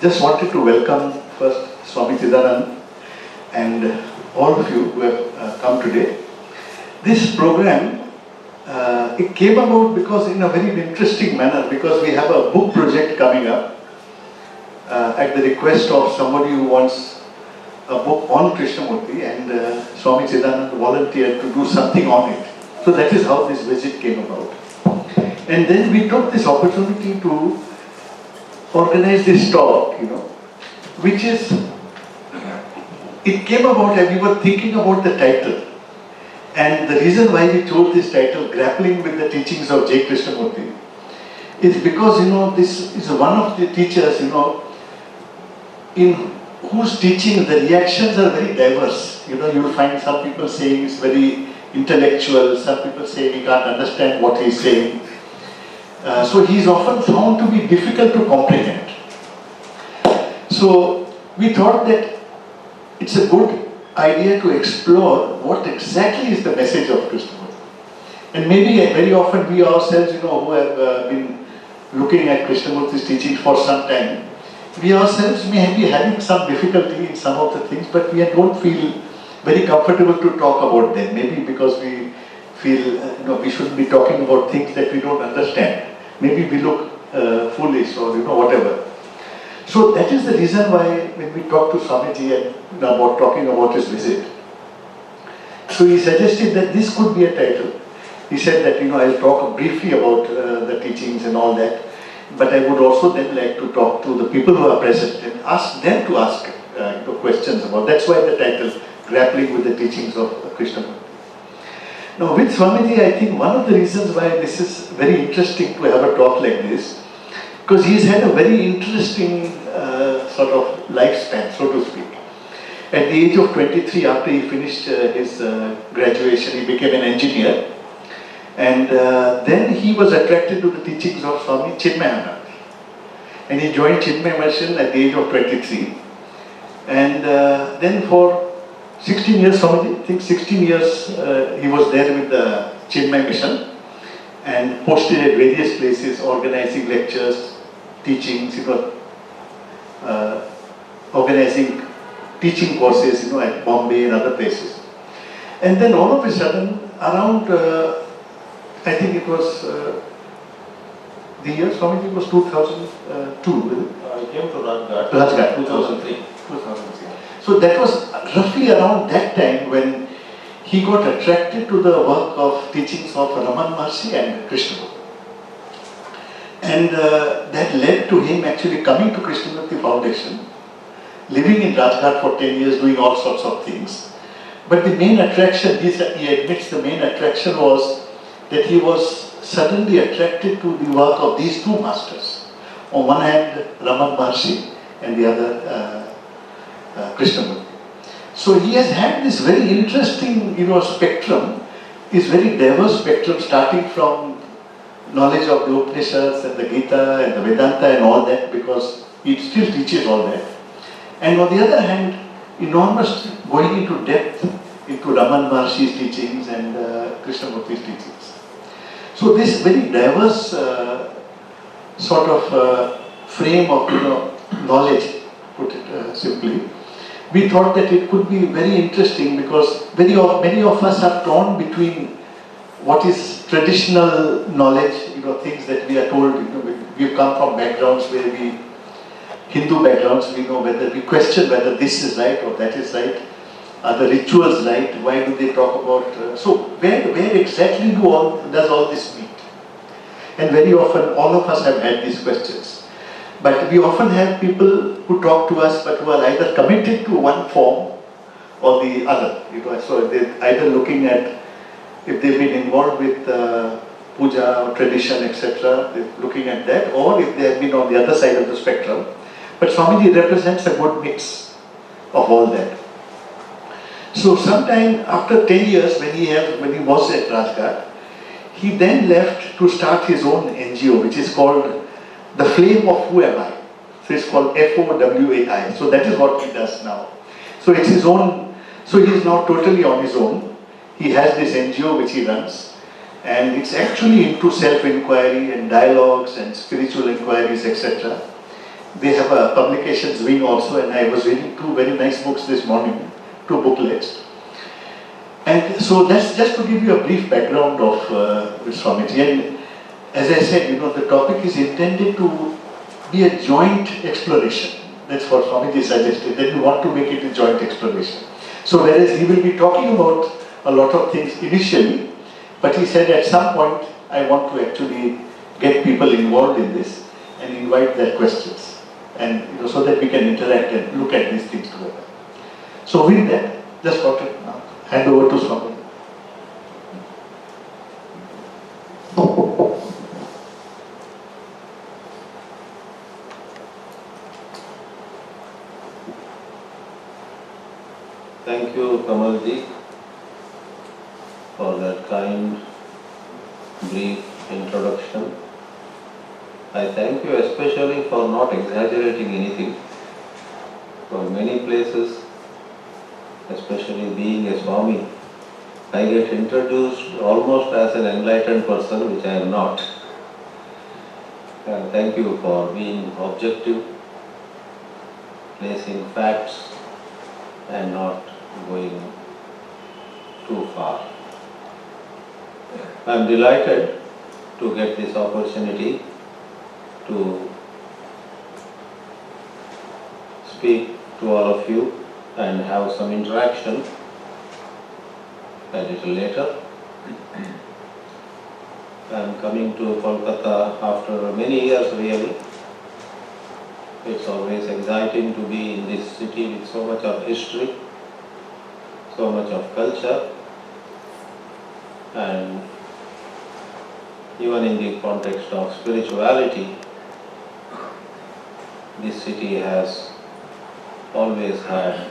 Just wanted to welcome first Swami Chidananda and all of you who have come today. This program, it came about because in a very interesting manner, because we have a book project coming up at the request of somebody who wants a book on Krishnamurti, and Swami Chidananda volunteered to do something on it. So that is how this visit came about. And then we took this opportunity to organize this talk, which is, it came about and we were thinking about the title. And the reason why we chose this title, Grappling with the Teachings of J. Krishnamurti, is because, this is one of the teachers, in whose teaching the reactions are very diverse. You'll find some people saying it's very intellectual, some people say we can't understand what he's saying. So he's often found to be difficult to comprehend. So we thought that it's a good idea to explore what exactly is the message of Krishnamurti. And maybe very often we ourselves, who have been looking at Krishnamurti's teachings for some time, we ourselves may be having some difficulty in some of the things, but we don't feel very comfortable to talk about them. Maybe because we feel we shouldn't be talking about things that we don't understand. Maybe we look foolish or whatever. So that is the reason why when we talked to Swamiji and about talking about his visit, so he suggested that this could be a title. He said that I'll talk briefly about the teachings and all that, but I would also then like to talk to the people who are present and ask them to ask questions about. That's why the title, Grappling with the Teachings of Krishnamurti. Now with Swamiji, I think one of the reasons why this is very interesting to have a talk like this, because he's had a very interesting sort of lifespan, so to speak. At the age of 23, after he finished his graduation, he became an engineer. And then he was attracted to the teachings of Swami Chidananda. And he joined Chinmay Mission at the age of 23. And then for 16 years, Swamiji, I think 16 years, he was there with the Chinmay Mission and posted at various places, organizing lectures, teachings, organizing teaching courses, at Bombay and other places. And then all of a sudden, around, I think it was the year, Swamiji, was 2002. He came to Rajghat. Rajghat, 2003. 2003. So that was roughly around that time when he got attracted to the work of teachings of Raman Maharshi and Krishnamurti. And that led to him actually coming to Krishnamurti Foundation, living in Rajghat for 10 years, doing all sorts of things. But the main attraction, he admits the main attraction was that he was suddenly attracted to the work of these two masters. On one hand, Raman Maharshi, and the other, Krishnamurti. So he has had this very interesting, spectrum, this very diverse spectrum, starting from knowledge of the Upanishads and the Gita and the Vedanta and all that, because he still teaches all that. And on the other hand, enormous going into depth into Raman Maharshi's teachings and Krishnamurti's teachings. So this very diverse sort of frame of knowledge, put it simply, we thought that it could be very interesting because many of us are torn between what is traditional knowledge, things that we are told, we've come from backgrounds where Hindu backgrounds, we question whether this is right or that is right. Are the rituals right? Why do they talk about... so where exactly does all this meet? And very often all of us have had these questions. But we often have people who talk to us but who are either committed to one form or the other. So they're either looking at if they've been involved with puja or tradition, etc., they're looking at that, or if they have been on the other side of the spectrum. But Swamiji represents a good mix of all that. So sometime after 10 years, when he was at Rajghat, he then left to start his own NGO, which is called The Flame of Who Am I. So it's called FOWAI. So that is what he does now. So it's his own, so he is now totally on his own. He has this NGO which he runs, and it's actually into self-inquiry and dialogues and spiritual inquiries, etc. They have a publications wing also, and I was reading two very nice books this morning, two booklets. And so that's just to give you a brief background of Swamiji. And as I said, the topic is intended to be a joint exploration. That's what Swamiji suggested, that we want to make it a joint exploration. So whereas he will be talking about a lot of things initially, but he said at some point, I want to actually get people involved in this and invite their questions. and so that we can interact and look at these things together. So with that, just want to hand over to Swami. Thank you, Kamalji, for that kind, brief introduction. I thank you especially for not exaggerating anything. For many places, especially being a Swami, I get introduced almost as an enlightened person, which I am not. And thank you for being objective, placing facts and not going too far. I am delighted to get this opportunity to speak to all of you and have some interaction a little later. I am coming to Kolkata after many years really. It's always exciting to be in this city with so much of history, so much of culture, and even in the context of spirituality, this city has always had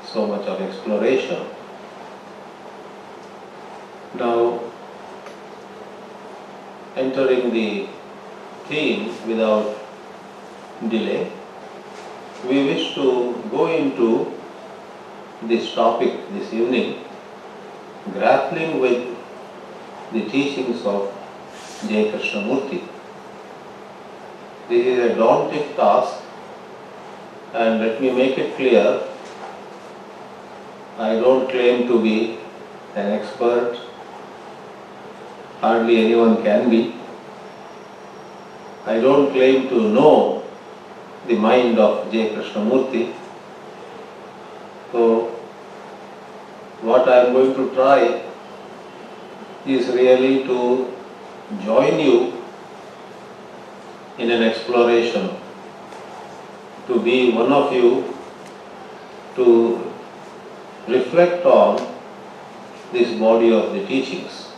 so much of exploration. Now, entering the theme without delay, we wish to go into this topic this evening, grappling with the teachings of J. Krishnamurti. This is a daunting task, and let me make it clear, I don't claim to be an expert, hardly anyone can be. I don't claim to know the mind of J. Krishnamurti. So, what I am going to try is really to join you in an exploration, to be one of you, to reflect on this body of the teachings.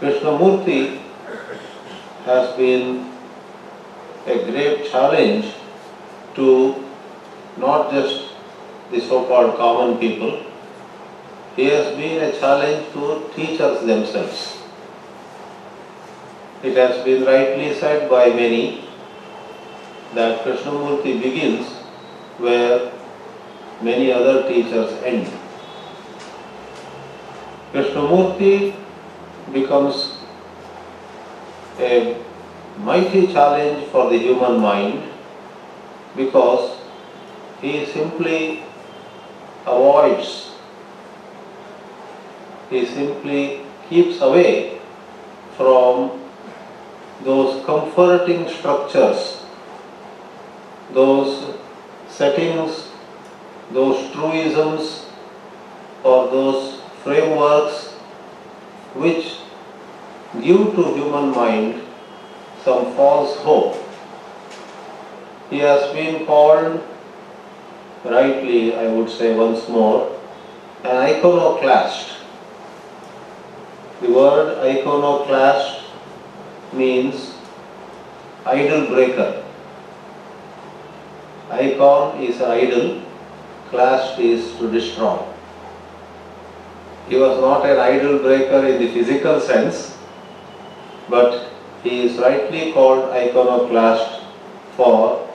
Krishnamurti has been a great challenge to not just the so-called common people. He has been a challenge to teachers themselves. It has been rightly said by many that Krishnamurti begins where many other teachers end. Krishnamurti becomes a mighty challenge for the human mind because he simply avoids, he simply keeps away from those comforting structures, those settings, those truisms or those frameworks which give to human mind some false hope. He has been called, rightly I would say once more, an iconoclast. The word iconoclast means idol breaker. Icon is idol, clast is to destroy. He was not an idol breaker in the physical sense, but he is rightly called iconoclast for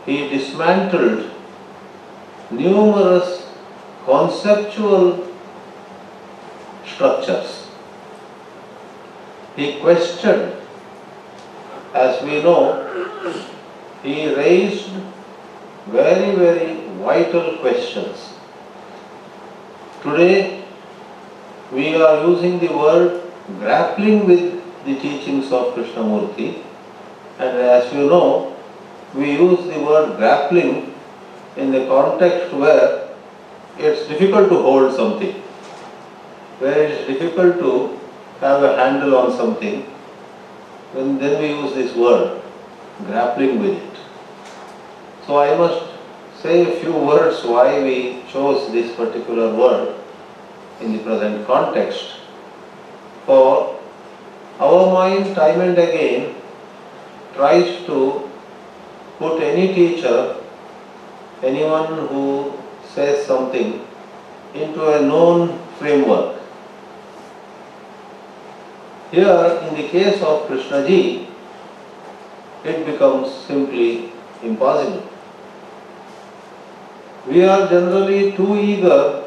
he dismantled numerous conceptual structures. He questioned, as we know, he raised very, very vital questions. Today, we are using the word grappling with the teachings of Krishnamurti, and as you know, we use the word grappling in the context where it's difficult to hold something, where it's difficult to have a handle on something, then we use this word, grappling with it. So I must say a few words why we chose this particular word in the present context. For our mind time and again tries to put any teacher, anyone who says something, into a known framework. Here, in the case of Krishnaji, it becomes simply impossible. We are generally too eager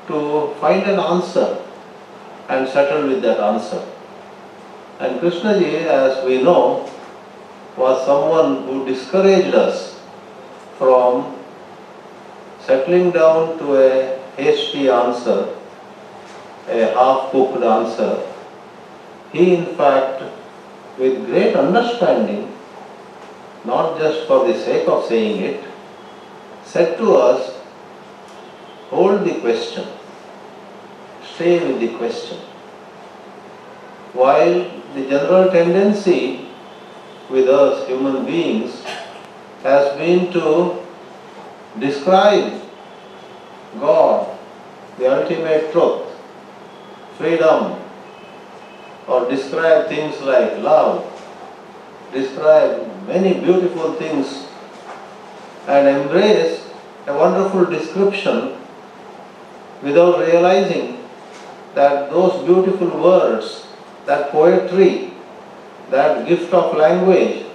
to find an answer and settle with that answer. And Krishnaji, as we know, was someone who discouraged us from settling down to a hasty answer, a half-cooked answer. He, in fact, with great understanding, not just for the sake of saying it, said to us, hold the question, stay with the question. While the general tendency with us human beings has been to describe God, the ultimate truth, freedom, or describe things like love, describe many beautiful things and embrace a wonderful description without realizing that those beautiful words, that poetry, that gift of language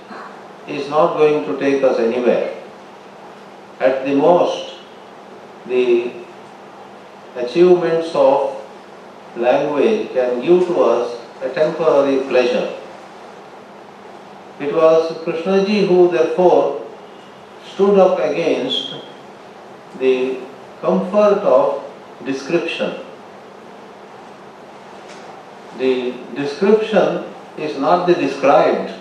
is not going to take us anywhere. At the most, the achievements of language can give to us a temporary pleasure. It was Krishnaji who therefore stood up against the comfort of description. The description is not the described,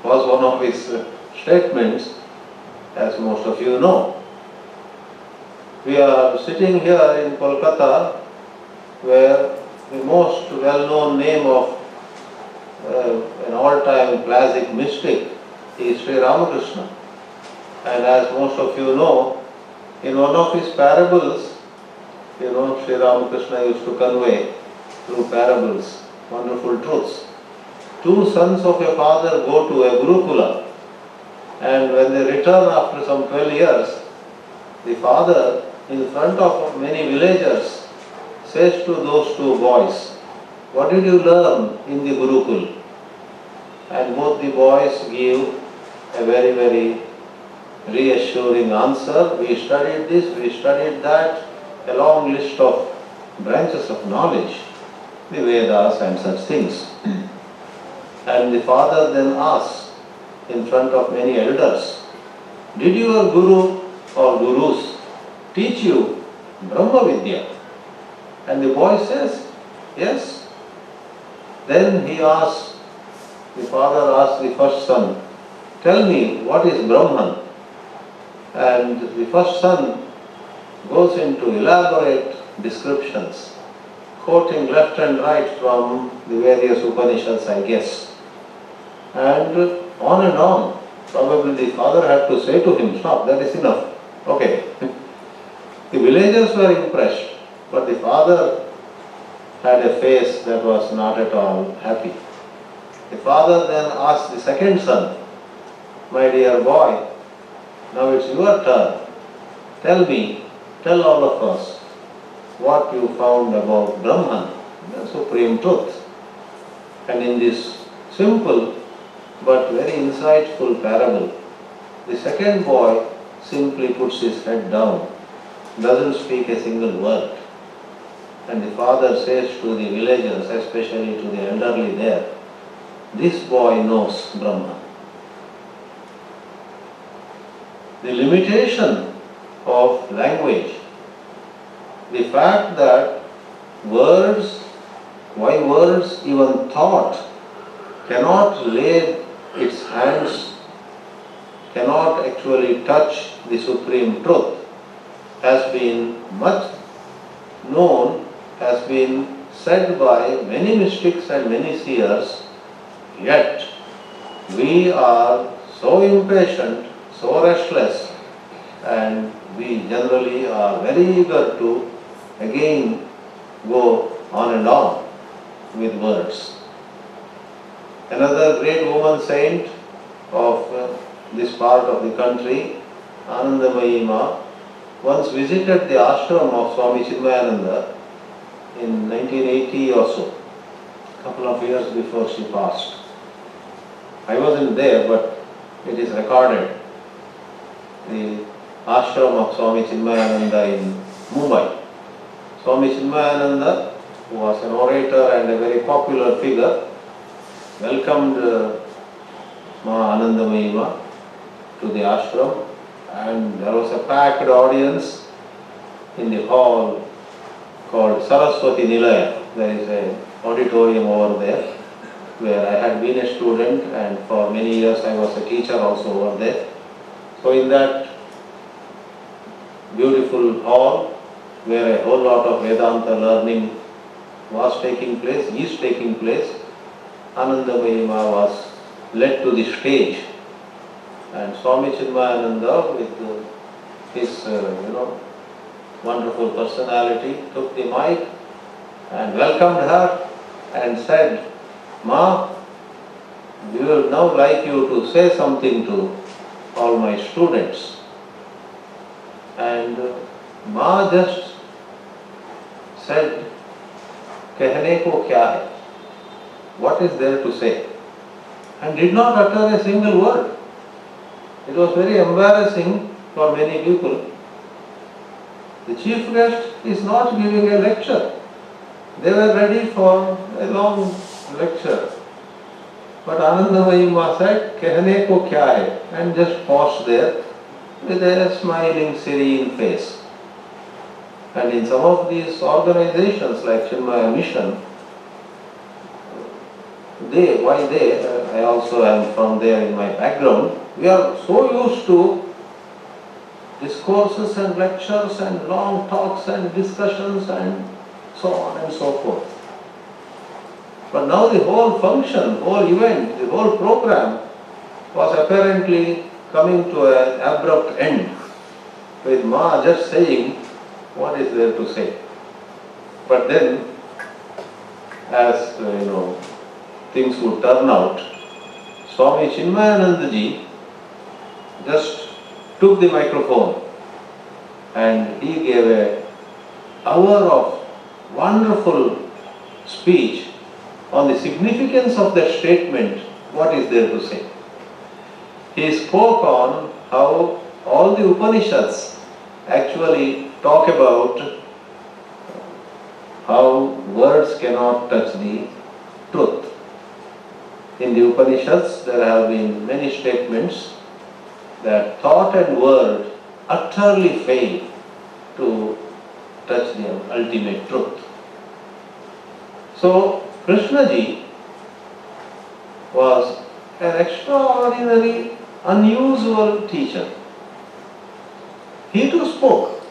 was one of his statements, as most of you know. We are sitting here in Kolkata, where the most well-known name of an all-time classic mystic is Sri Ramakrishna. And as most of you know, in one of his parables, Sri Ramakrishna used to convey through parables wonderful truths. Two sons of a father go to a Gurukula, and when they return after some 12 years, the father, in front of many villagers, says to those two boys, "What did you learn in the Gurukul?" And both the boys give a very, very reassuring answer. We studied this, we studied that, a long list of branches of knowledge, the Vedas and such things. And the father then asks, in front of many elders, "Did your guru or gurus teach you Brahma Vidya?" And the boy says, "Yes." Then the father asks the first son, "Tell me, what is Brahman?" And the first son goes into elaborate descriptions, quoting left and right from the various Upanishads, I guess. And on. Probably the father had to say to him, "Stop, that is enough." Okay. The villagers were impressed, but the father had a face that was not at all happy. The father then asked the second son, "My dear boy, now it's your turn. Tell all of us what you found about Brahman, the supreme truth." And in this simple but very insightful parable, the second boy simply puts his head down, doesn't speak a single word. And the father says to the villagers, especially to the elderly there, "This boy knows Brahman." The limitation of language, the fact that words, why words even thought, cannot lay its hands, cannot actually touch the supreme truth, has been much known, has been said by many mystics and many seers, yet we are so impatient, so restless, and we generally are very eager to again go on and on with words. Another great woman saint of this part of the country, Anandamayi Ma, once visited the ashram of Swami Chidananda in 1980 or so, a couple of years before she passed. I wasn't there, but it is recorded. The ashram of Swami Chidananda in Mumbai. Swami Chidananda, who was an orator and a very popular figure, welcomed Ma Anandamayi Ma to the ashram, and there was a packed audience in the hall called Saraswati Nilaya. There is an auditorium over there where I had been a student, and for many years I was a teacher also over there. So in that beautiful hall where a whole lot of Vedanta learning was taking place, is taking place, Anandamayi Ma was led to the stage, and Swami Chidananda, with his wonderful personality, took the mic and welcomed her and said, "Ma, we would now like you to say something to all my students." And Ma just said, "Kehne ko kya hai? What is there to say?" And did not utter a single word. It was very embarrassing for many people. The chief guest is not giving a lecture. They were ready for a long lecture. But Anandamayi Ma said, "Kehne ko kya hai?" and just paused there with a smiling, serene face. And in some of these organizations like Chinmaya Mission, I also am from there in my background, we are so used to discourses and lectures and long talks and discussions and so on and so forth. But now the whole function, whole event, the whole program was apparently coming to an abrupt end, with Ma just saying what is there to say. But then, as things would turn out, Swami Chinmayananda ji just took the microphone and he gave an hour of wonderful speech on the significance of that statement, what is there to say. He spoke on how all the Upanishads actually talk about how words cannot touch the truth. In the Upanishads, there have been many statements that thought and word utterly fail to touch the ultimate truth. So, Krishna ji was an extraordinary, unusual teacher. He too spoke.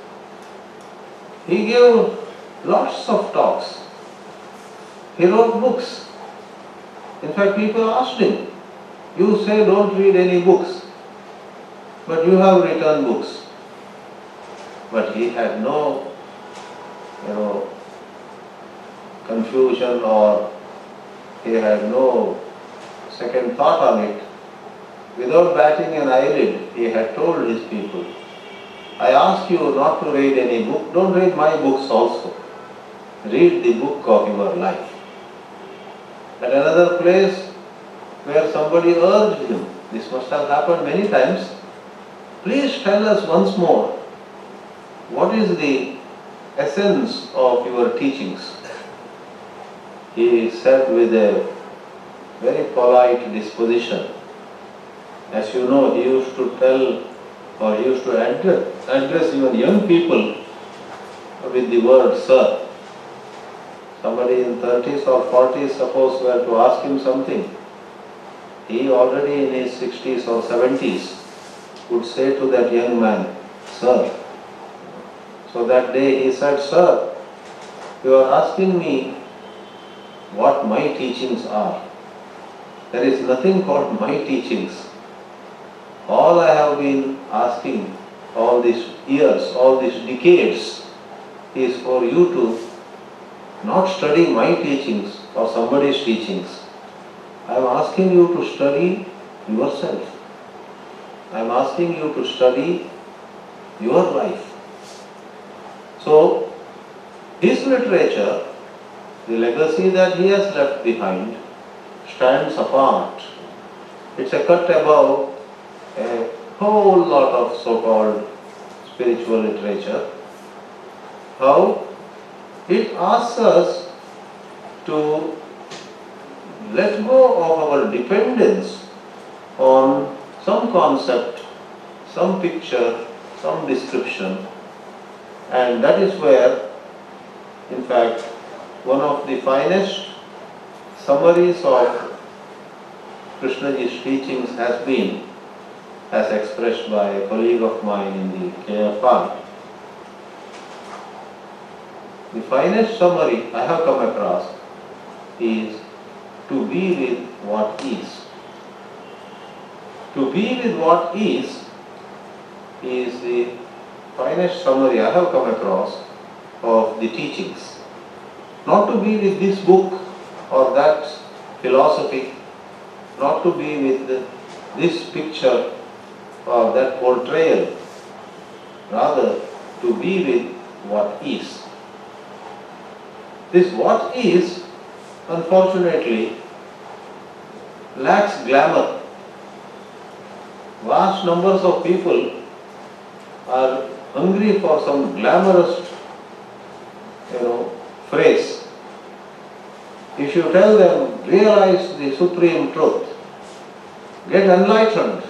He gave lots of talks. He wrote books. In fact, people asked him, "You say don't read any books, but you have written books." But he had no, confusion, or he had no second thought on it. Without batting an eyelid, he had told his people, "I ask you not to read any book, don't read my books also. Read the book of your life." At another place where somebody urged him, this must have happened many times, "Please tell us once more, what is the essence of your teachings?" He said with a very polite disposition. As you know, he used to tell, or he used to address even young people with the word "sir." Somebody in 30s or 40s, suppose, were to ask him something, he already in his 60s or 70s would say to that young man, "Sir." So that day he said, "Sir, you are asking me what my teachings are. There is nothing called my teachings. All I have been asking all these years, all these decades, is for you to not study my teachings or somebody's teachings. I am asking you to study yourself. I am asking you to study your life. So, his literature, the legacy that he has left behind, stands apart. It's a cut above a whole lot of so-called spiritual literature. How it asks us to let go of our dependence on some concept, some picture, some description, and that is where, in fact, one of the finest summaries of Krishnaji's teachings has been, as expressed by a colleague of mine in the KFI. The finest summary I have come across is to be with what is. To be with what is the finest summary I have come across of the teachings. Not to be with this book or that philosophy, not to be with this picture or that portrayal, rather to be with what is. This what is, unfortunately, lacks glamour. Vast numbers of people are hungry for some glamorous, phrase. If you tell them, realize the supreme truth, get enlightened,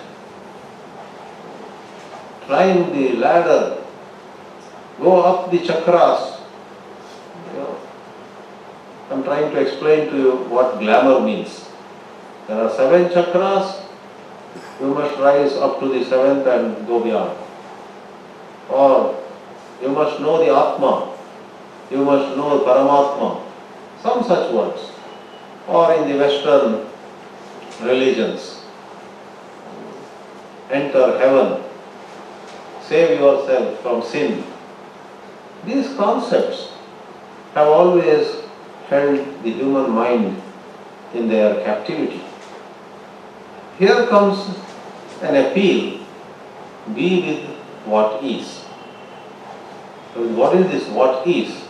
climb the ladder, go up the chakras. I'm trying to explain to you what glamour means. There are 7 chakras, you must rise up to the 7th and go beyond. Or you must know the Atma, you must know Paramatma, some such words. Or in the Western religions, enter heaven, save yourself from sin. These concepts have always held the human mind in their captivity. Here comes an appeal, be with what is. So what is this what is?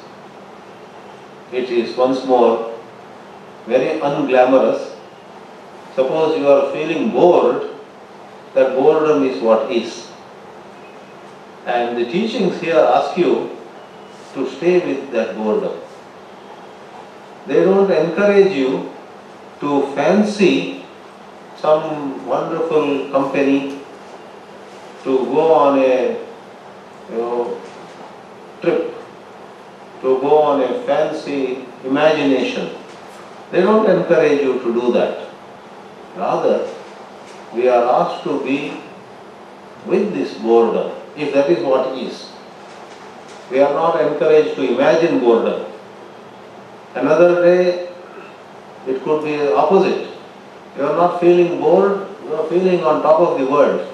It is once more very unglamorous. Suppose you are feeling bored, that boredom is what is. And the teachings here ask you to stay with that boredom. They don't encourage you to fancy some wonderful company, to go on a trip, to go on a fancy imagination. They don't encourage you to do that. Rather, we are asked to be with this boredom, if that is what is. We are not encouraged to imagine boredom. Another day, it could be the opposite. You are not feeling bored, you are feeling on top of the world.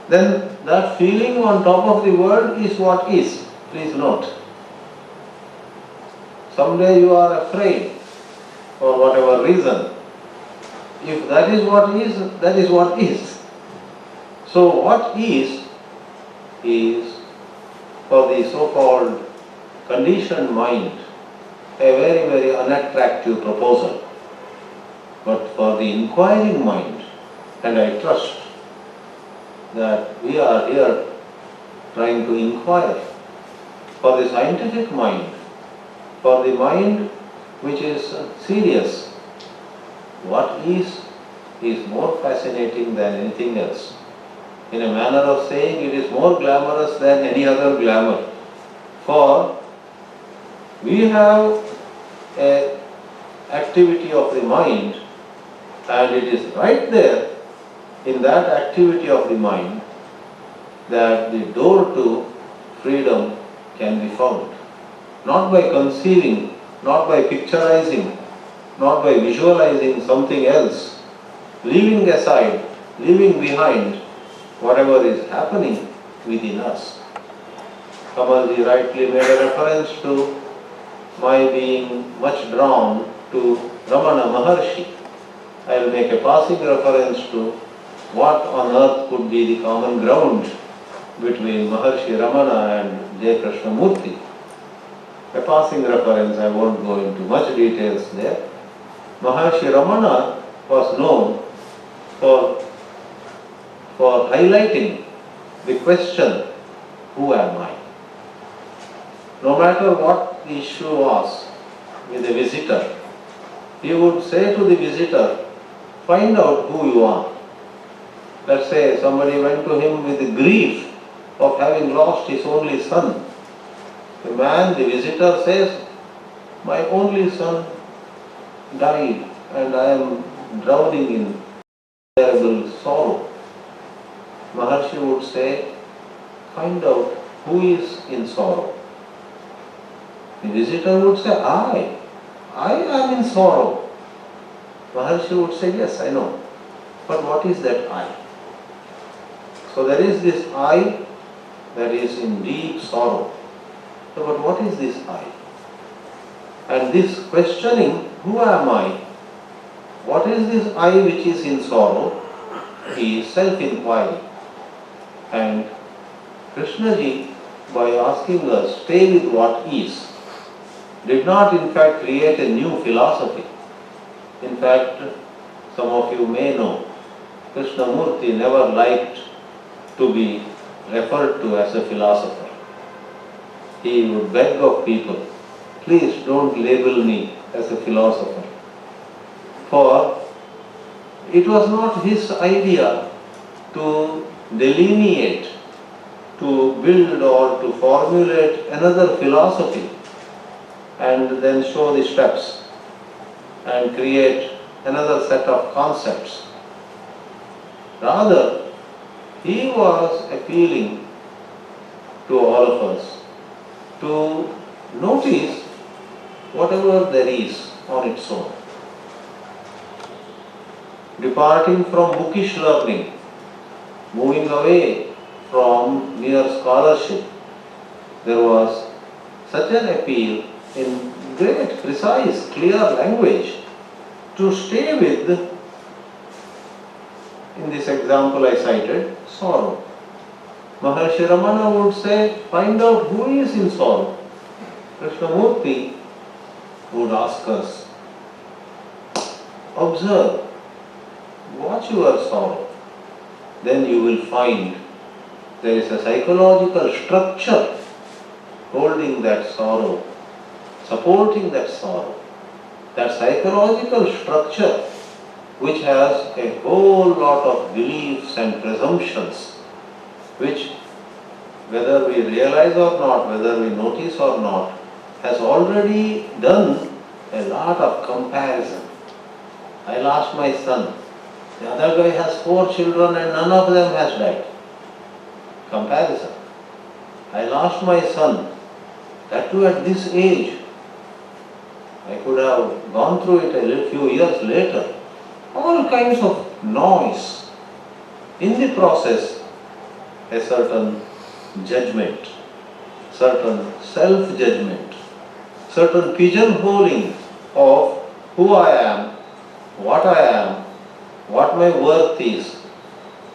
Then that feeling on top of the world is what is. Please note. Someday you are afraid for whatever reason. If that is what is, that is what is. So what is for the so-called conditioned mind a very, very unattractive proposal. But for the inquiring mind, and I trust that we are here trying to inquire, for the scientific mind, for the mind which is serious, what is more fascinating than anything else. In a manner of saying, it is more glamorous than any other glamour. For we have an activity of the mind, and it is right there in that activity of the mind that the door to freedom can be found. Not by conceiving, not by picturizing, not by visualizing something else, leaving aside, leaving behind whatever is happening within us. Kamalji rightly made a reference to my being much drawn to Ramana Maharshi. I will make a passing reference to what on earth could be the common ground between Maharshi Ramana and J. Krishnamurti. A passing reference, I won't go into much details there. Maharshi Ramana was known for highlighting the question, who am I? No matter what the issue was with a visitor, he would say to the visitor, find out who you are. Let's say somebody went to him with the grief of having lost his only son. The man, the visitor says, my only son died and I am drowning in terrible sorrow. Maharshi would say, find out who is in sorrow. The visitor would say, I am in sorrow. Maharshi would say, yes, I know. But what is that I? So there is this I that is in deep sorrow. So, but what is this I? And this questioning, who am I? What is this I which is in sorrow? Is self-inquiry. And Krishnaji, by asking us, stay with what is, did not in fact create a new philosophy. In fact, some of you may know, Krishnamurti never liked to be referred to as a philosopher. He would beg of people, please don't label me as a philosopher. For it was not his idea to delineate, to build or to formulate another philosophy and then show the steps and create another set of concepts. Rather, he was appealing to all of us to notice whatever there is on its own. Departing from bookish learning, moving away from mere scholarship, there was such an appeal in great, precise, clear language to stay with, in this example I cited, sorrow. Maharshi Ramana would say, find out who is in sorrow. Krishnamurti would ask us, observe, watch your sorrow. Then you will find there is a psychological structure holding that sorrow, supporting that sorrow. That psychological structure which has a whole lot of beliefs and presumptions which, whether we realize or not, whether we notice or not, has already done a lot of comparison. I lost my son. The other guy has 4 children and none of them has died. Comparison. I lost my son. That too at this age. I could have gone through it a few years later. All kinds of noise. In the process, a certain judgment, certain self-judgment, certain pigeonholing of who I am, what my worth is.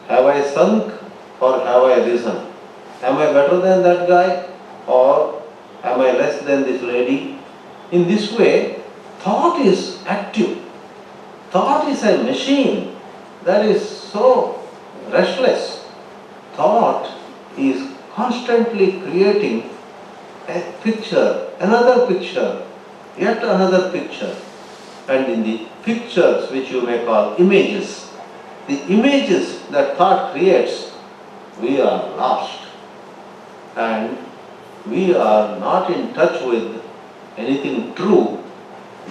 Have I sunk or have I risen? Am I better than that guy or am I less than this lady? In this way, thought is active. Thought is a machine that is so restless. Thought is constantly creating a picture, another picture, yet another picture. And in the pictures which you may call images, the images that thought creates, we are lost. And we are not in touch with anything true.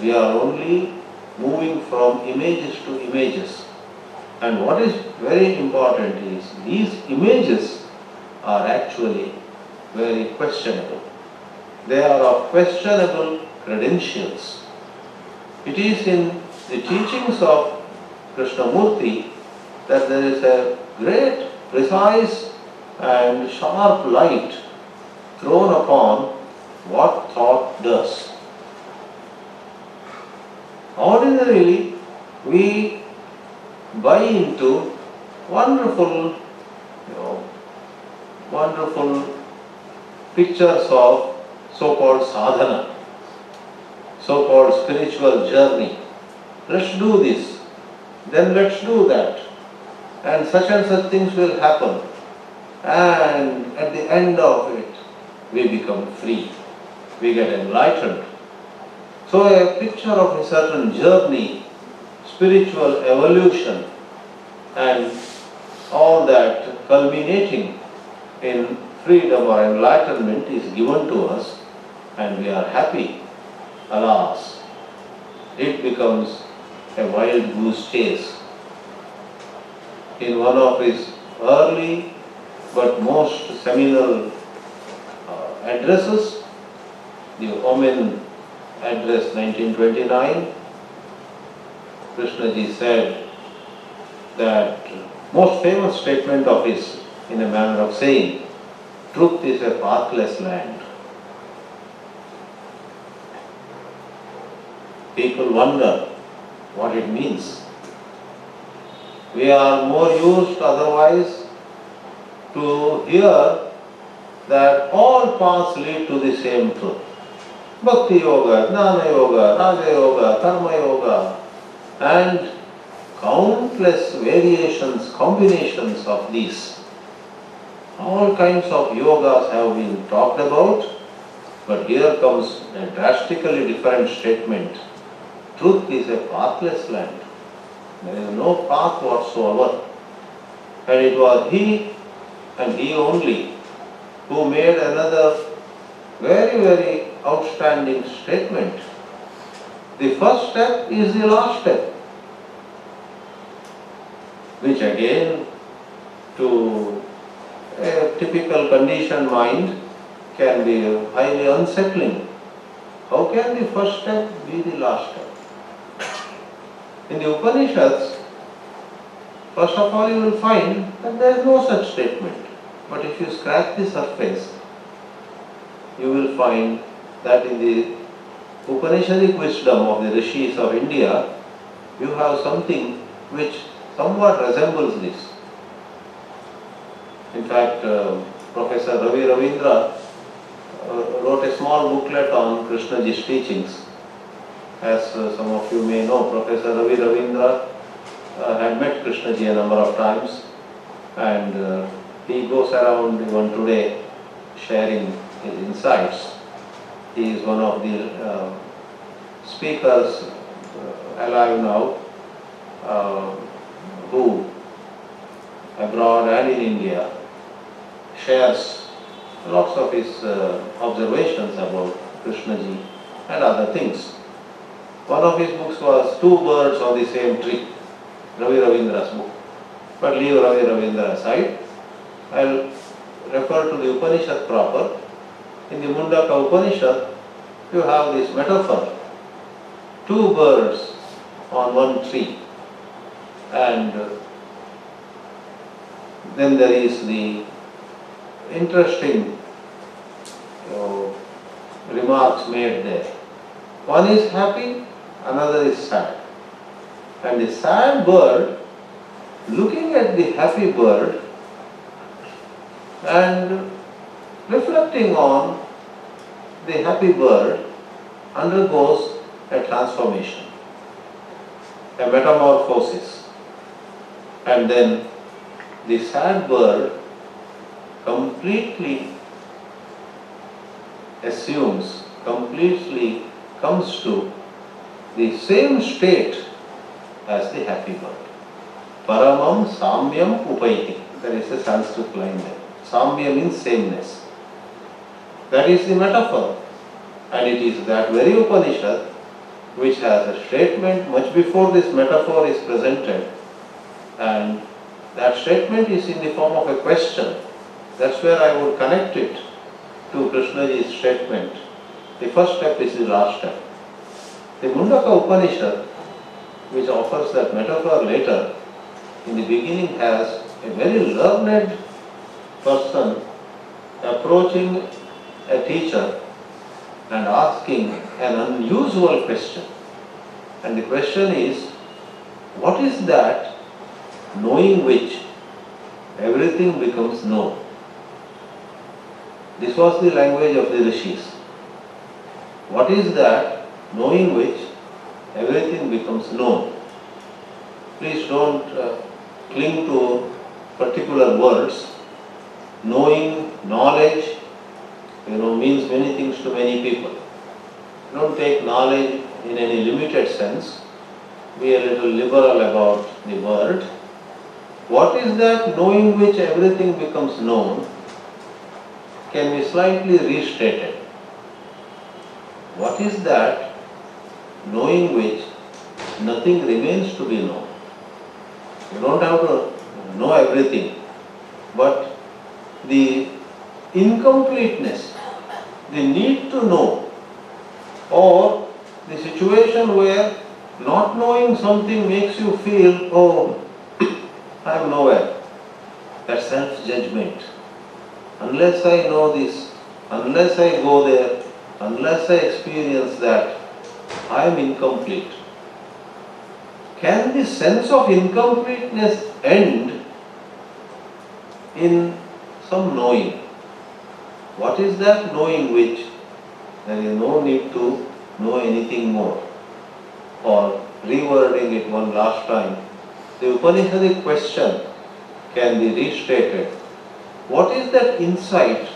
We are only moving from images to images. And what is very important is these images are actually very questionable. They are of questionable credentials. It is in the teachings of Krishnamurti that there is a great, precise and sharp light thrown upon what thought does. Ordinarily, we buy into wonderful, wonderful pictures of so-called sadhana, so-called spiritual journey. Let's do this, then let's do that, and such things will happen. And at the end of it, we become free, we get enlightened. So a picture of a certain journey, spiritual evolution, and all that culminating in freedom or enlightenment is given to us, and we are happy. Alas, it becomes a wild goose chase. In one of his early but most seminal addresses, the Omen Address 1929, Krishnaji said that most famous statement of his, in a manner of saying, truth is a pathless land. People wonder what it means. We are more used otherwise to hear that all paths lead to the same truth. Bhakti Yoga, Jnana Yoga, Raja Yoga, Karma Yoga, and countless variations, combinations of these. All kinds of yogas have been talked about, but here comes a drastically different statement. Truth is a pathless land. There is no path whatsoever. And it was he and he only who made another very, very outstanding statement. The first step is the last step, which again, to a typical conditioned mind, can be highly unsettling. How can the first step be the last step? In the Upanishads, first of all you will find that there is no such statement. But if you scratch the surface, you will find that in the Upanishadic wisdom of the rishis of India, you have something which somewhat resembles this. In fact, Professor Ravi Ravindra wrote a small booklet on Krishnaji's teachings. As some of you may know, Professor Ravi Ravindra had met Krishnaji a number of times, and he goes around even today sharing his insights. He is one of the speakers alive now who, abroad and in India, shares lots of his observations about Krishnaji and other things. One of his books was Two Birds on the Same Tree, Ravi Ravindra's book. But leave Ravi Ravindra aside. I'll refer to the Upanishad proper. In the Mundaka Upanishad, you have this metaphor. Two birds on one tree. And then there is the interesting remarks made there. One is happy, another is sad. And the sad bird, looking at the happy bird and reflecting on the happy bird, undergoes a transformation, a metamorphosis. And then the sad bird completely assumes, completely comes to the same state as the happy bird. Paramam samyam upaiti. There is a Sanskrit line there. Samya means sameness. That is the metaphor. And it is that very Upanishad which has a statement much before this metaphor is presented. And that statement is in the form of a question. That's where I would connect it to Krishnaji's statement. The first step is the last step. The Mundaka Upanishad which offers that metaphor later, in the beginning has a very learned person approaching a teacher and asking an unusual question. And the question is, what is that knowing which everything becomes known? This was the language of the rishis. What is that knowing which everything becomes known? Please don't cling to particular words. Knowing, knowledge, means many things to many people. Don't take knowledge in any limited sense. Be a little liberal about the word. What is that knowing which everything becomes known can be slightly restated. What is that knowing which nothing remains to be known? You don't have to know everything, but the incompleteness, the need to know, or the situation where not knowing something makes you feel, oh, I am nowhere. That self-judgment. Unless I know this, unless I go there, unless I experience that, I am incomplete. Can the sense of incompleteness end in some knowing? What is that knowing which there is no need to know anything more? Or rewording it one last time, the Upanishadic question can be restated. What is that insight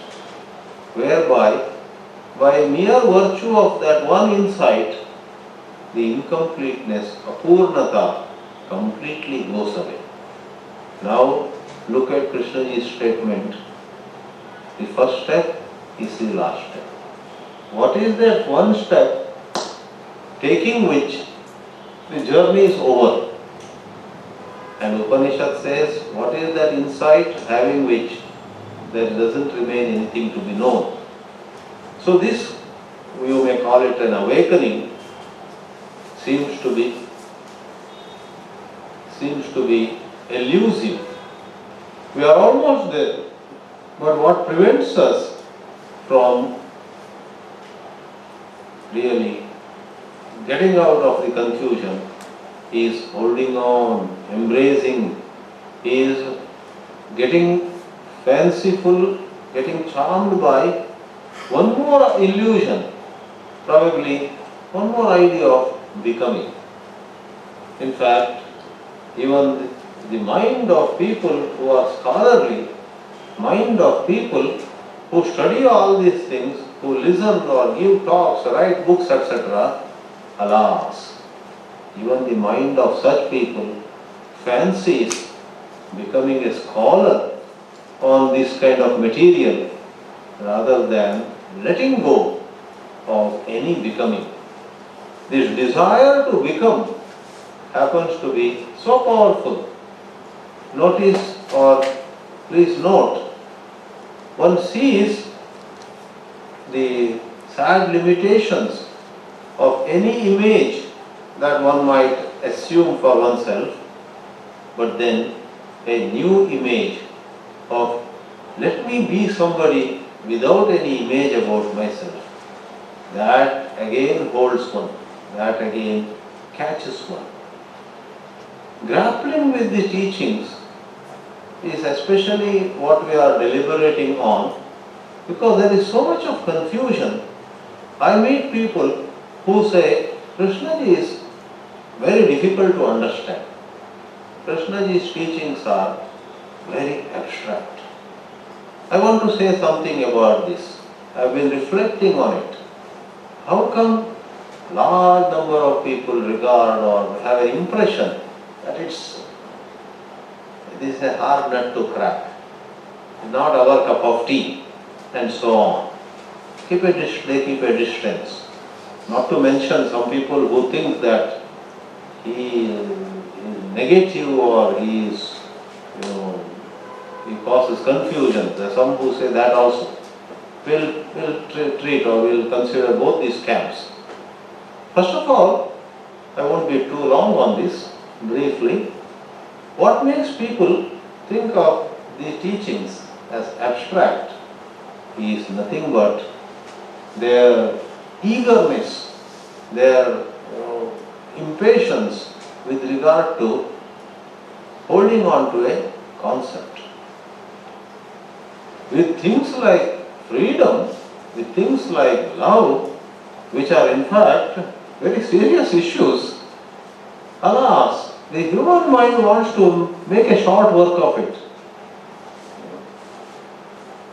whereby, by mere virtue of that one insight, the incompleteness, apurnata, completely goes away? Now look at Krishnaji's statement. The first step is the last step. What is that one step taking which the journey is over? And Upanishad says, what is that insight having which there doesn't remain anything to be known? So this, you may call it an awakening, seems to be elusive. We are almost there, but what prevents us from really getting out of the confusion is holding on, embracing, is getting fanciful, getting charmed by one more illusion, probably one more idea of becoming. In fact, even the mind of people who are scholarly, mind of people who study all these things, who listen or give talks, write books, etc., alas, even the mind of such people fancies becoming a scholar on this kind of material rather than letting go of any becoming. This desire to become happens to be so powerful. Notice, or please note, one sees the sad limitations of any image that one might assume for oneself, but then a new image of let me be somebody without any image about myself. That again holds one, that again catches one. Grappling with the teachings is especially what we are deliberating on, because there is so much of confusion. I meet people who say Krishnaji is very difficult to understand. Krishnaji's teachings are very abstract. I want to say something about this. I have been reflecting on it. How come large number of people regard or have an impression that this is a hard nut to crack, not our cup of tea, and so on. They keep a distance. Not to mention some people who think that he is negative or he is, he causes confusion. There are some who say that also. We'll treat or we'll consider both these camps. First of all, I won't be too long on this, briefly. What makes people think of these teachings as abstract is nothing but their eagerness, their impatience with regard to holding on to a concept. With things like freedom, with things like love, which are in fact very serious issues, alas, the human mind wants to make a short work of it.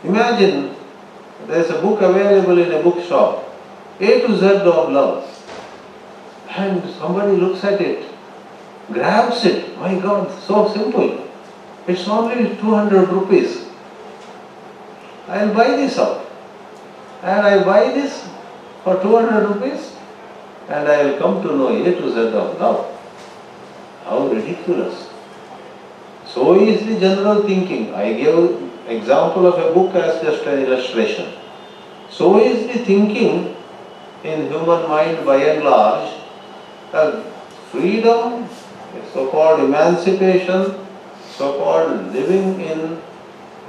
Imagine there is a book available in a bookshop, A to Z of love, and somebody looks at it, grabs it, my God, so simple, it's only 200 rupees. I'll buy this up, and I buy this for 200 rupees, and I will come to know A to Z of love. How ridiculous. So is the general thinking. I gave example of a book as just an illustration. So is the thinking in human mind by and large, that freedom, so-called emancipation, so-called living in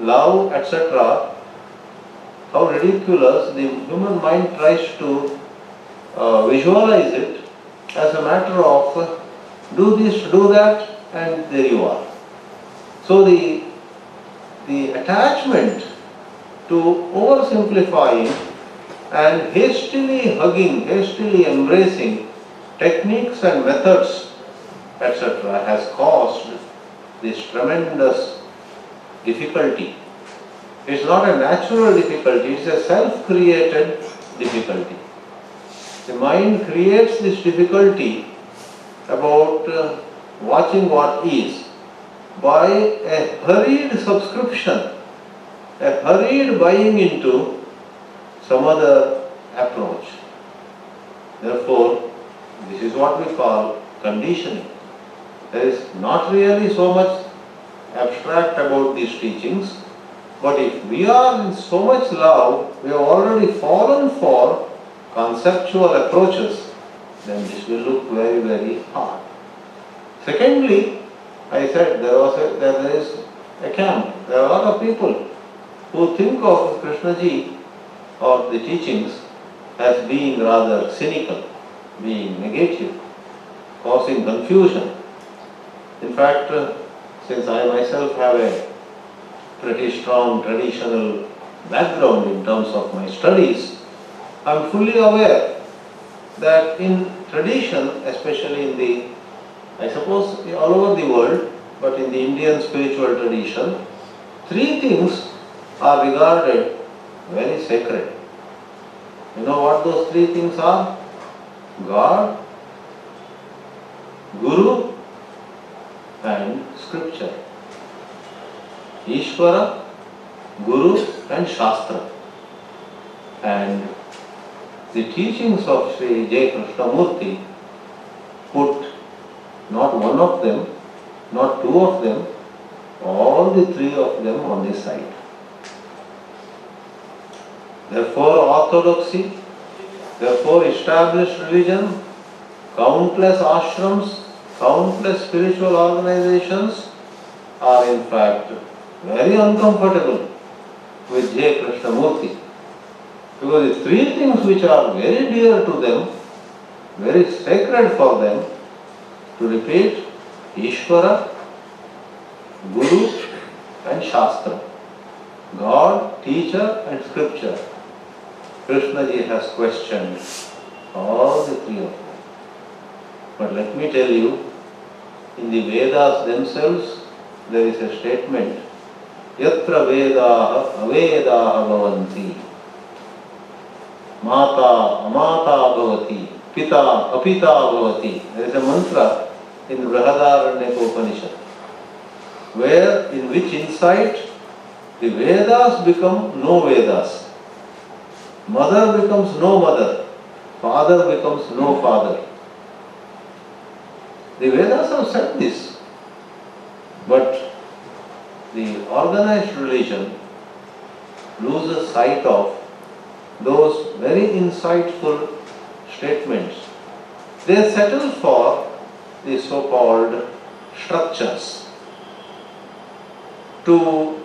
love, etc. How ridiculous the human mind tries to visualize it as a matter of do this, do that, and there you are. So the attachment to oversimplifying and hastily hugging, hastily embracing techniques and methods, etc. has caused this tremendous difficulty. It's not a natural difficulty, it's a self-created difficulty. The mind creates this difficulty about watching what is by a hurried subscription, a hurried buying into some other approach. Therefore, this is what we call conditioning. There is not really so much abstract about these teachings, but if we are in so much love, we have already fallen for conceptual approaches, then this will look very, very hard. Secondly, I said there is a camp. There are a lot of people who think of Krishnaji or the teachings as being rather cynical, being negative, causing confusion. In fact, since I myself have a pretty strong traditional background in terms of my studies, I am fully aware that in tradition, especially in the, I suppose all over the world, but in the Indian spiritual tradition, three things are regarded very sacred. You know what those three things are? God, Guru, and Scripture. Ishvara, Guru, and Shastra. And the teachings of Sri J. Krishnamurti put not one of them, not two of them, all the three of them on this side. Therefore, orthodoxy, therefore established religion, countless ashrams, countless spiritual organizations are in fact very uncomfortable with J. Krishnamurti. Because the three things which are very dear to them, very sacred for them, to repeat, Ishvara, Guru, and Shastra. God, teacher, and scripture. Krishnaji has questioned all the three of them. But let me tell you, in the Vedas themselves, there is a statement, Yatra Vedaha Avedaha Bhavanti. Mata Amata Bhavati. Pita Apita Bhavati. There is a mantra in Brihadaranyaka Upanishad, where in which insight the Vedas become no Vedas. Mother becomes no mother. Father becomes no father. The Vedas have said this, but the organized religion loses sight of those very insightful statements They settle for the so-called structures. To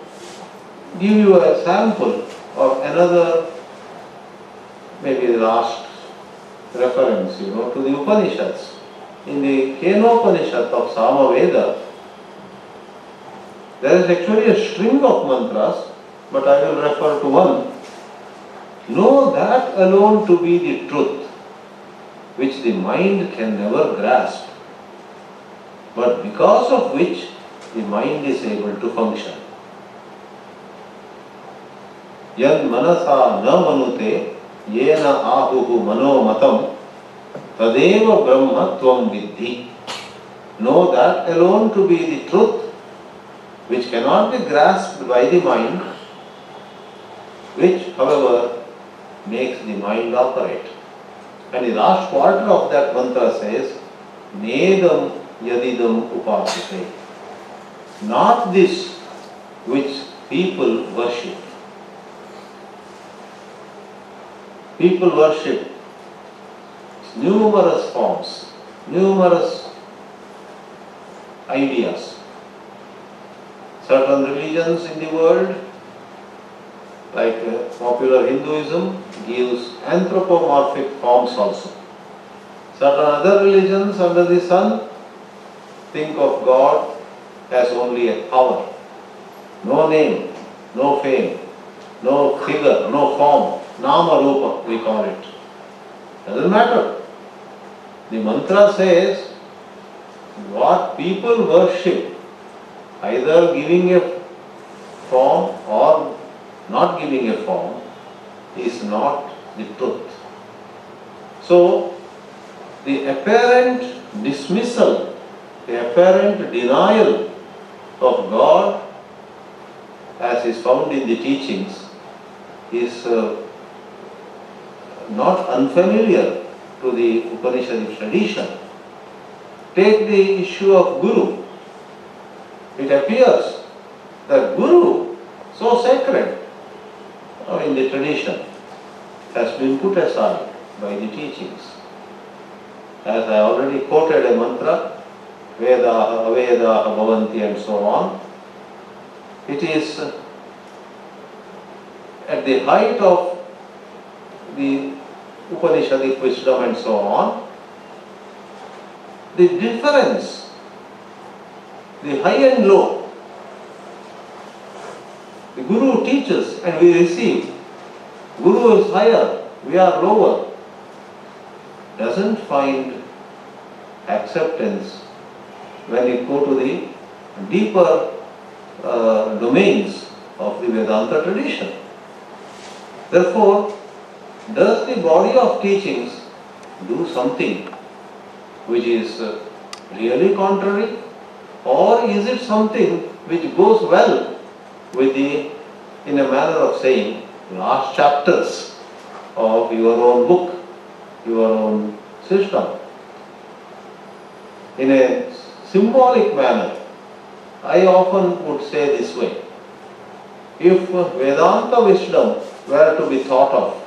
give you a sample of another, maybe the last reference, to the Upanishads. In the Kenopanishad of Samaveda, there is actually a string of mantras, but I will refer to one. Know that alone to be the truth, which the mind can never grasp, but because of which the mind is able to function. Yan manasa na manute yena ahuhu mano matam tadeva brahma tvam vidhi. Know that alone to be the truth, which cannot be grasped by the mind, which, however, makes the mind operate. And the last quarter of that mantra says, Nedam yadidam upasate. Not this which people worship. People worship numerous forms, numerous ideas. Certain religions in the world, like popular Hinduism, gives anthropomorphic forms also. Certain other religions under the sun think of God as only a power. No name, no fame, no figure, no form. Nama Rupa, we call it. Doesn't matter. The mantra says what people worship, either giving a form or not giving a form, is not the truth. So, the apparent dismissal, the apparent denial of God, as is found in the teachings, is not unfamiliar to the Upanishadic tradition. Take the issue of Guru. It appears that Guru, so sacred in the tradition, has been put aside by the teachings. As I already quoted a mantra, Vedaha, Avedaha, Bhavanti and so on, it is at the height of the Upanishadic wisdom and so on, the difference, the high and low, the Guru teaches and we receive. Guru is higher, we are lower. Doesn't find acceptance when you go to the deeper domains of the Vedanta tradition. Therefore, does the body of teachings do something which is really contrary, or is it something which goes well with the, in a manner of saying, last chapters of your own book, your own system? In a symbolic manner, I often would say this way: if Vedanta wisdom were to be thought of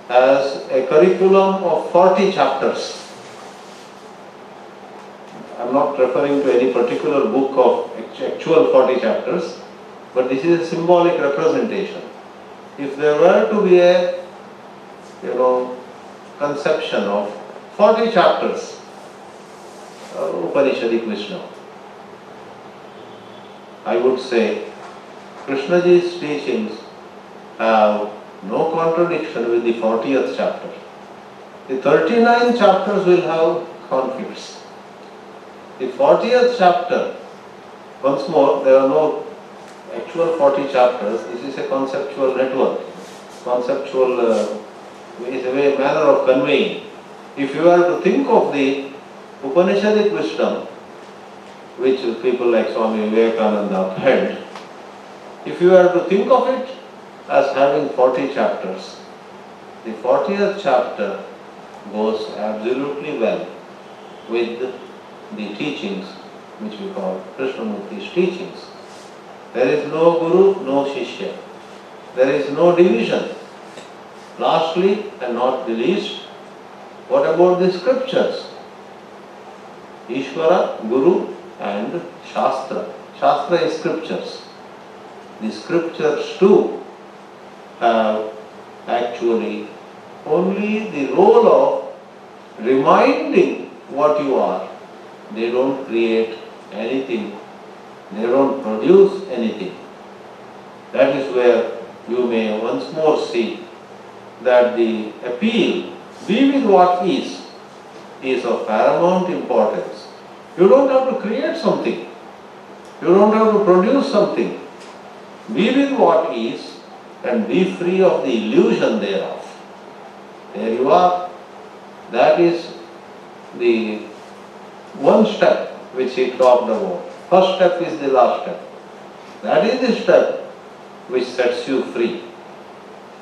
as a curriculum of 40 chapters, I am not referring to any particular book of actual 40 chapters, but this is a symbolic representation. If there were to be a, conception of 40 chapters Upanishadic wisdom, I would say Krishnaji's teachings have no contradiction with the 40th chapter. The 39 chapters will have conflicts. The 40th chapter, once more, there are no actual 40 chapters. This is a conceptual network. Conceptual is a manner of conveying. If you are to think of the Upanishadic wisdom, which people like Swami Vivekananda upheld, if you are to think of it as having 40 chapters, the 40th chapter goes absolutely well with the teachings which we call Krishnamurti's teachings. There is no Guru, no Shishya. There is no division. Lastly, and not the least, What about the scriptures? Ishvara, Guru and Shastra. Shastra is scriptures. The scriptures too have actually only the role of reminding what you are. They don't create anything. They don't produce anything. That is where you may once more see that the appeal, be with what is of paramount importance. You don't have to create something. You don't have to produce something. Be with what is and be free of the illusion thereof. There you are. That is the one step which he talked about. First step is the last step. That is the step which sets you free.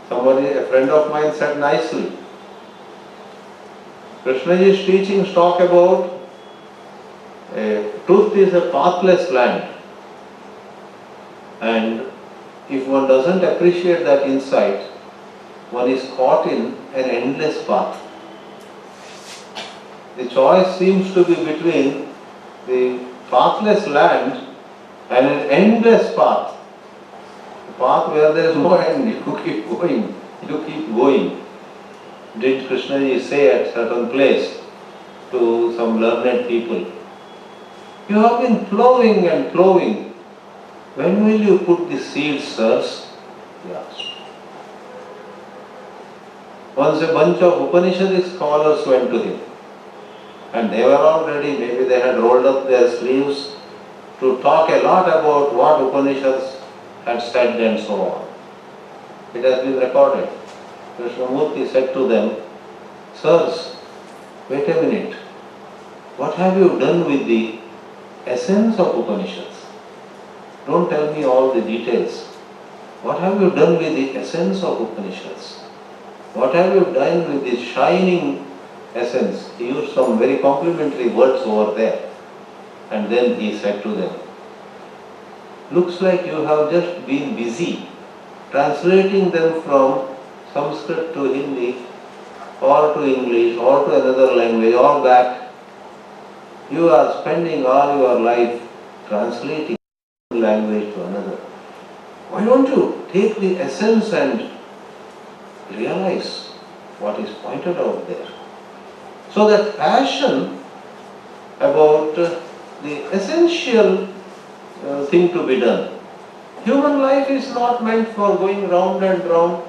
Somebody, a friend of mine said nicely, Krishnaji's teachings talk about truth is a pathless land, and if one doesn't appreciate that insight, one is caught in an endless path. The choice seems to be between the pathless land and an endless path. A path where there is no end, you keep going, you keep going. Did Krishnaji say at certain place to some learned people, you have been plowing and plowing. When will you put the seeds, sirs? He asked. Once a bunch of Upanishadic scholars went to him, and they were all ready, maybe they had rolled up their sleeves to talk a lot about what Upanishads had said and so on. It has been recorded. Krishnamurti said to them, sirs, wait a minute, what have you done with the essence of Upanishads? Don't tell me all the details. What have you done with the essence of Upanishads? What have you done with the shining essence? He used some very complimentary words over there. And then he said to them, looks like you have just been busy translating them from Sanskrit to Hindi or to English or to another language or back. You are spending all your life translating one language to another. Why don't you take the essence and realize what is pointed out there? So that passion about the essential thing to be done. Human life is not meant for going round and round.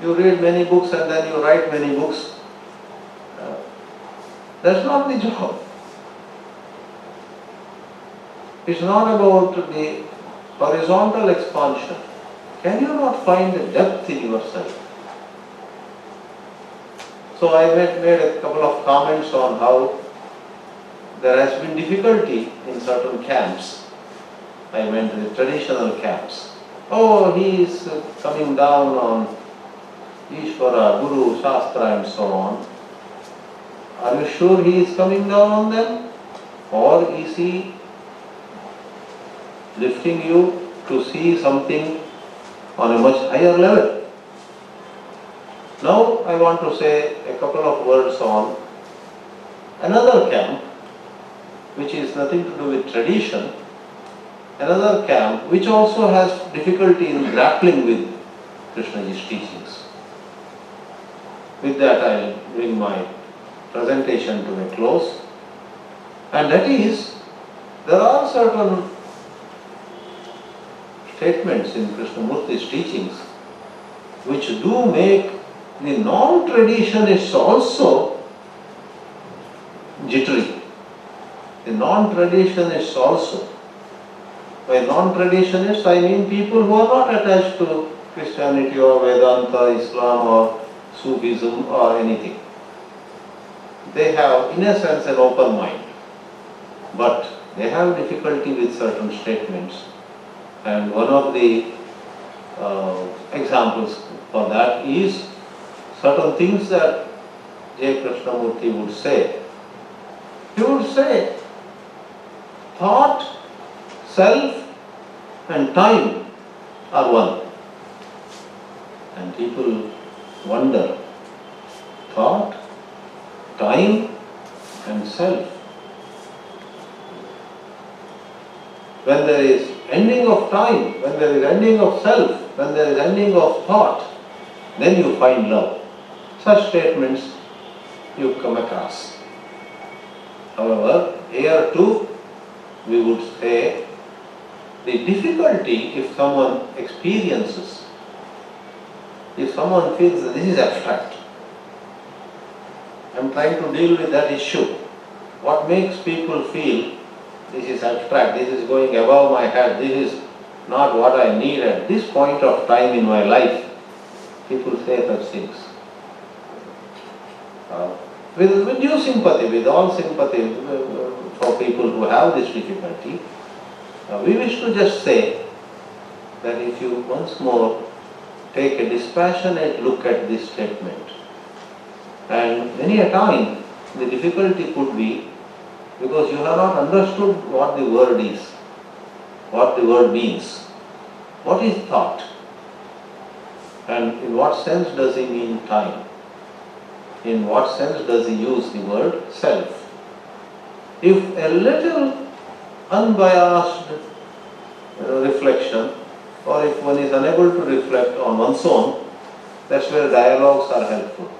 You read many books and then you write many books. That's not the job. It's not about the horizontal expansion. Can you not find a depth in yourself? So I made a couple of comments on how there has been difficulty in certain camps. I meant the traditional camps. Oh, he is coming down on Ishvara, Guru, Shastra and so on. Are you sure he is coming down on them? Or is he lifting you to see something on a much higher level? Now I want to say a couple of words on another camp which is nothing to do with tradition, another camp which also has difficulty in grappling with Krishnaji's teachings. With that I will bring my presentation to a close, and that is, there are certain statements in Krishnamurti's teachings which do make the non-traditionists also jittery. The non-traditionists also. By non-traditionists I mean people who are not attached to Christianity or Vedanta, Islam or Sufism or anything. They have in a sense an open mind, but they have difficulty with certain statements. And one of the examples for that is certain things that J. Krishnamurti would say. He would say, thought, self and time are one. And people wonder, thought, time and self. When there is ending of time, when there is ending of self, when there is ending of thought, then you find love. Such statements you come across. However, here too we would say the difficulty if someone experiences, if someone feels that this is abstract. I am trying to deal with that issue. What makes people feel this is abstract, this is going above my head, this is not what I need at this point of time in my life? People say such things. With due sympathy, with all sympathy for people who have this difficulty, we wish to just say that if you once more take a dispassionate look at this statement, and many a time the difficulty could be because you have not understood what the word is, what the word means, what is thought, and in what sense does he mean time, in what sense does he use the word self. If a little unbiased reflection, or if one is unable to reflect on one's own, that's where dialogues are helpful.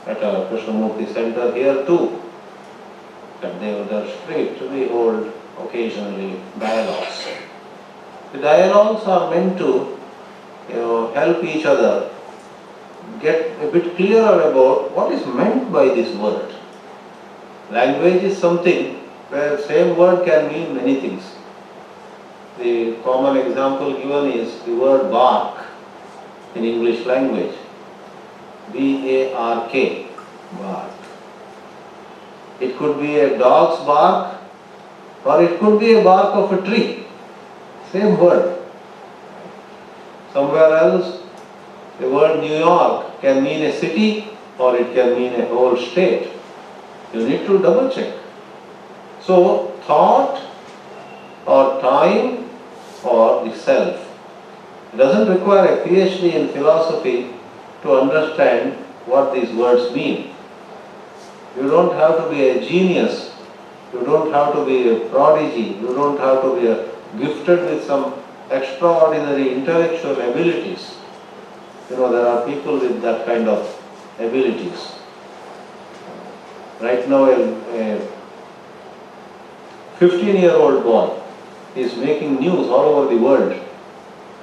At our Krishnamurti Center here too, at Deodar Street, we hold occasionally dialogues. The dialogues are meant to help each other get a bit clearer about what is meant by this word. Language is something where same word can mean many things. The common example given is the word bark in English language. B-A-R-K, bark. It could be a dog's bark or it could be a bark of a tree. Same word. Somewhere else, the word New York can mean a city or it can mean a whole state. You need to double check. So, thought or time or the self. It doesn't require a PhD in philosophy to understand what these words mean. You don't have to be a genius, you don't have to be a prodigy, you don't have to be gifted with some extraordinary intellectual abilities. There are people with that kind of abilities. Right now a 15-year-old boy is making news all over the world.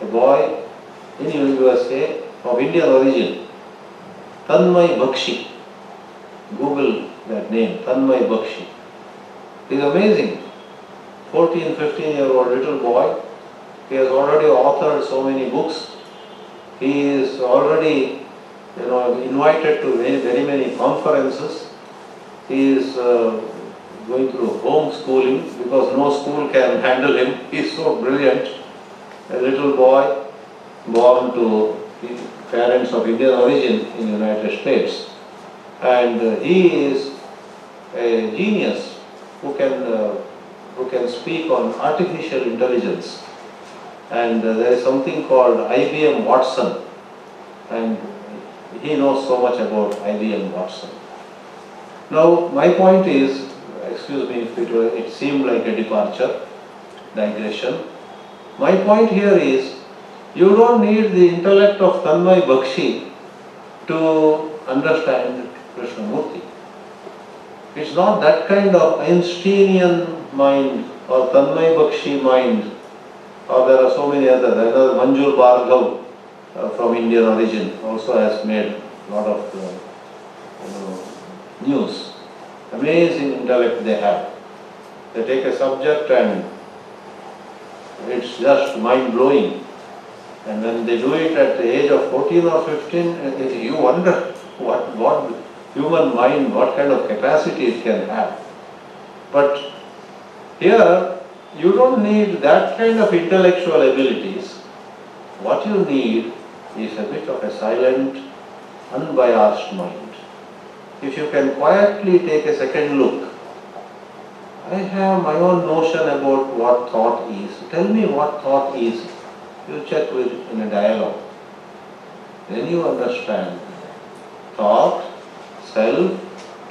A boy in USA of Indian origin, Tanmay Bakshi. Google that name, Tanmay Bakshi. He is amazing. 14, 15-year-old little boy. He has already authored so many books. He is already invited to very many conferences. He is going through homeschooling because no school can handle him. He is so brilliant. A little boy born to parents of Indian origin in the United States. And he is a genius who can speak on artificial intelligence. And there is something called IBM Watson. And he knows so much about IBM Watson. Now, my point is, excuse me if it seemed like a departure, digression. My point here is, you don't need the intellect of Tanmay Bakshi to understand Krishnamurti. It's not that kind of Einsteinian mind or Tanmay Bakshi mind, or there are so many others. Another Manjul Bhargav from Indian origin also has made a lot of news. Amazing intellect they have. They take a subject and it's just mind-blowing. And when they do it at the age of 14 or 15, you wonder what human mind, what kind of capacity it can have. But here, you don't need that kind of intellectual abilities. What you need is a bit of a silent, unbiased mind. If you can quietly take a second look, I have my own notion about what thought is. Tell me what thought is. You check with in a dialogue. Then you understand thought, self,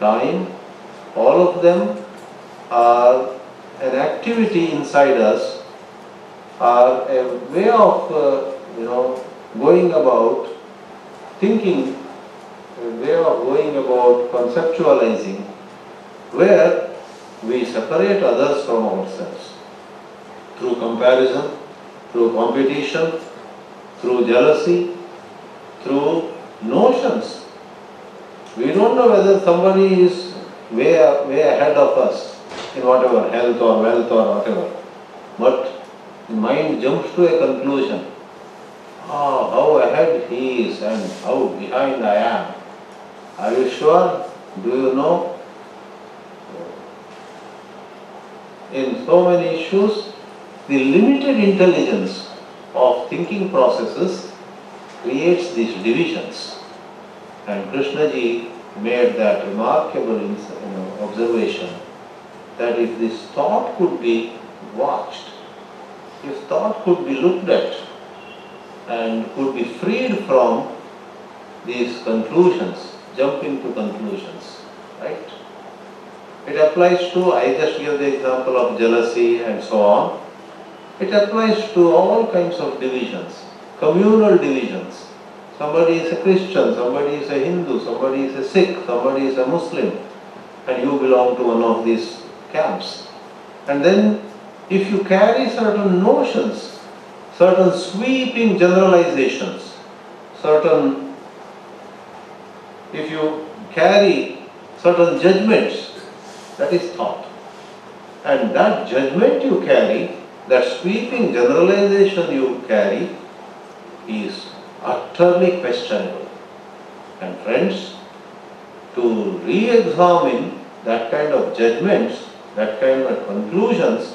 time, all of them are an activity inside us, are a way of going about thinking, a way of going about conceptualizing, where we separate others from ourselves through comparison, through competition, through jealousy, through notions. We don't know whether somebody is way ahead of us in whatever, health or wealth or whatever. But the mind jumps to a conclusion. How ahead he is and how behind I am. Are you sure? Do you know? In so many issues, the limited intelligence of thinking processes creates these divisions. And Krishnaji made that remarkable observation that if this thought could be watched, if thought could be looked at and could be freed from these conclusions, jumping to conclusions, right? It applies to, I just give the example of jealousy and so on. It applies to all kinds of divisions, communal divisions. Somebody is a Christian, somebody is a Hindu, somebody is a Sikh, somebody is a Muslim, and you belong to one of these camps. And then if you carry certain notions, certain sweeping generalizations, if you carry certain judgments, that is thought. And that judgment you carry, that sweeping generalization you carry, is utterly questionable. And friends, to re-examine that kind of judgments, that kind of conclusions,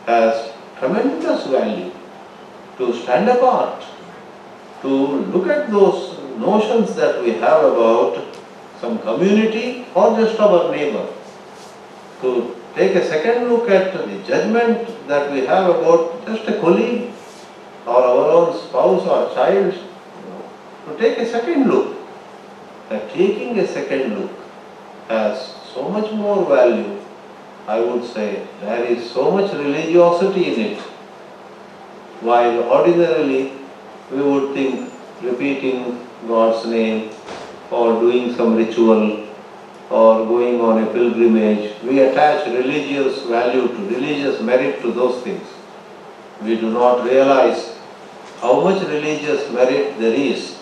has tremendous value. To stand apart, to look at those notions that we have about some community or just our neighbor, to take a second look at the judgment that we have about just a colleague or our own spouse or child, to take a second look. That taking a second look has so much more value. I would say there is so much religiosity in it, while ordinarily we would think repeating God's name or doing some ritual or going on a pilgrimage, we attach religious value to, religious merit to those things. We do not realize how much religious merit there is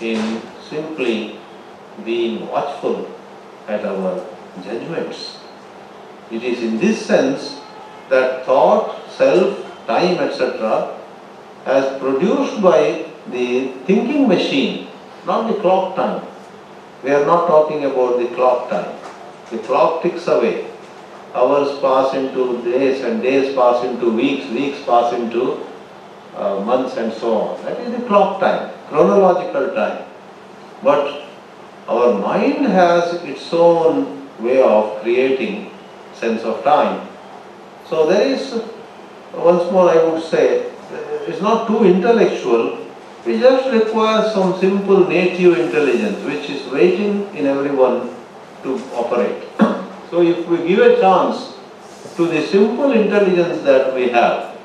in simply being watchful at our judgments. It is in this sense that thought, self, time, etc. as produced by the thinking machine, not the clock time. We are not talking about the clock time. The clock ticks away. Hours pass into days and days pass into weeks, weeks pass into months and so on. That is the clock time, chronological time. But our mind has its own way of creating sense of time. So there is, once more I would say, it's not too intellectual. We just require some simple native intelligence which is waiting in everyone to operate. So if we give a chance to the simple intelligence that we have,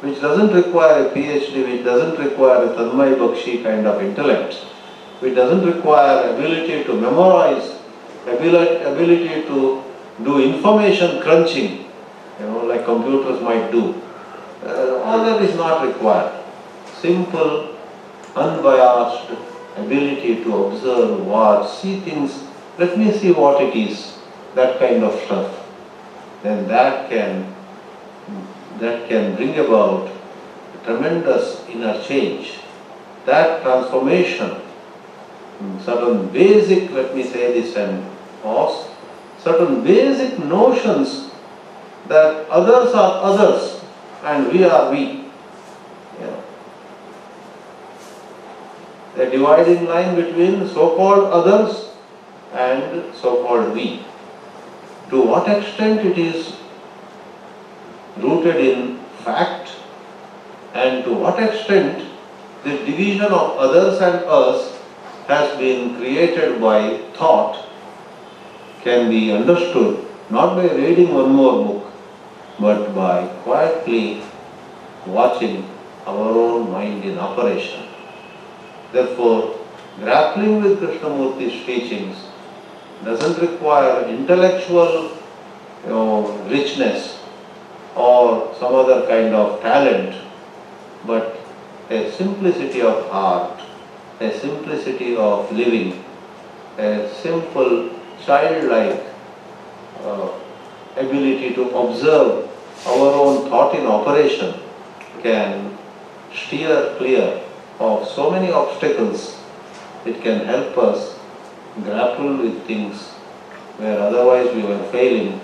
which doesn't require a PhD, which doesn't require a Tanmay Bakshi kind of intellect, which doesn't require ability to memorize, ability to do information crunching, like computers might do. All that is not required. Simple, unbiased ability to observe, watch, see things, let me see what it is, that kind of stuff. Then that can bring about a tremendous inner change. That transformation, certain basic, let me say this and pause, certain basic notions that others are others and we are we. A dividing line between so-called others and so-called we. To what extent it is rooted in fact, and to what extent the division of others and us has been created by thought can be understood not by reading one more book, but by quietly watching our own mind in operation. Therefore, grappling with Krishnamurti's teachings doesn't require intellectual richness or some other kind of talent, but a simplicity of heart, a simplicity of living, a simple childlike ability to observe our own thought in operation can steer clear of so many obstacles. It can help us grapple with things where otherwise we were failing,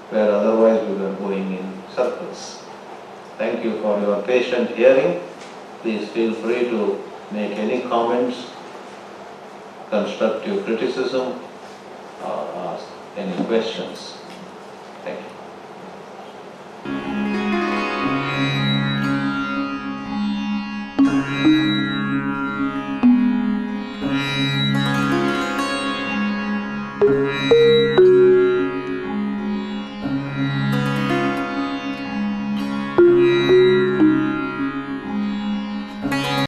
where otherwise we were going in circles. Thank you for your patient hearing. Please feel free to make any comments, constructive criticism, or ask any questions. Thank you.